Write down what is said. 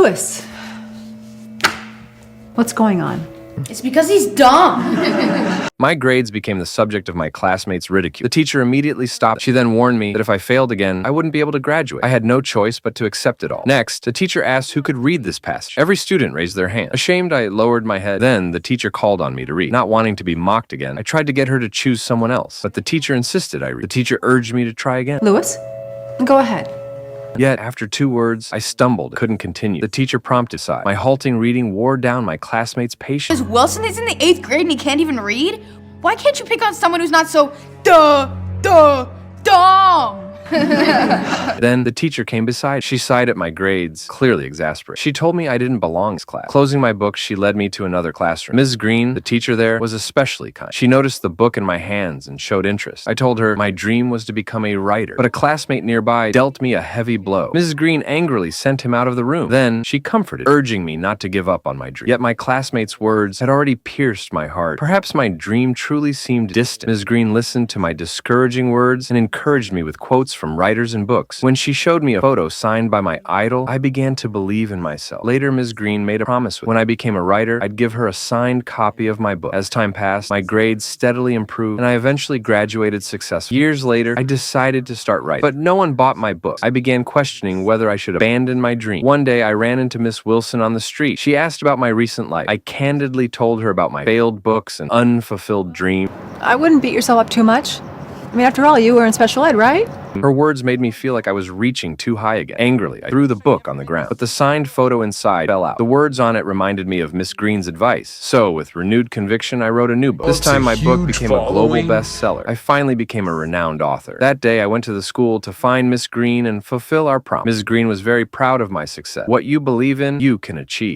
Lewis, what's going on? It's because he's dumb. My grades became the subject of my classmates' ridicule. The teacher immediately stopped. She then warned me that if I failed again, I wouldn't be able to graduate. I had no choice but to accept it all. Next, the teacher asked who could read this passage. Every student raised their hand. Ashamed, I lowered my head. Then, the teacher called on me to read. Not wanting to be mocked again, I tried to get her to choose someone else, but the teacher insisted I read. The teacher urged me to try again. Lewis, go ahead. Yet, after 2 words, I stumbled, couldn't continue. The teacher prompted aside. My halting reading wore down my classmates' patience. Because Wilson is in the 8th grade and he can't even read? Why can't you pick on someone who's not so dumb? Then the teacher came beside. She sighed at my grades, clearly exasperated. She told me I didn't belong in this class. Closing my book, she led me to another classroom. Ms. Green, the teacher there, was especially kind. She noticed the book in my hands and showed interest. I told her my dream was to become a writer, but a classmate nearby dealt me a heavy blow. Mrs. Green angrily sent him out of the room. Then she comforted, urging me not to give up on my dream. Yet my classmate's words had already pierced my heart. Perhaps my dream truly seemed distant. Ms. Green listened to my discouraging words and encouraged me with quotes from writers and books. When she showed me a photo signed by my idol, I began to believe in myself. Later, Ms. Green made a promise with me. When I became a writer, I'd give her a signed copy of my book. As time passed, my grades steadily improved, and I eventually graduated successfully. Years later, I decided to start writing, but no one bought my books. I began questioning whether I should abandon my dream. One day, I ran into Miss Wilson on the street. She asked about my recent life. I candidly told her about my failed books and unfulfilled dreams. I wouldn't beat yourself up too much. I mean, after all, you were in special ed, right? Her words made me feel like I was reaching too high again. Angrily, I threw the book on the ground, but the signed photo inside fell out. The words on it reminded me of Miss Green's advice. So, with renewed conviction, I wrote a new book. This time, my book became a global bestseller. I finally became a renowned author. That day, I went to the school to find Miss Green and fulfill our promise. Miss Green was very proud of my success. What you believe in, you can achieve.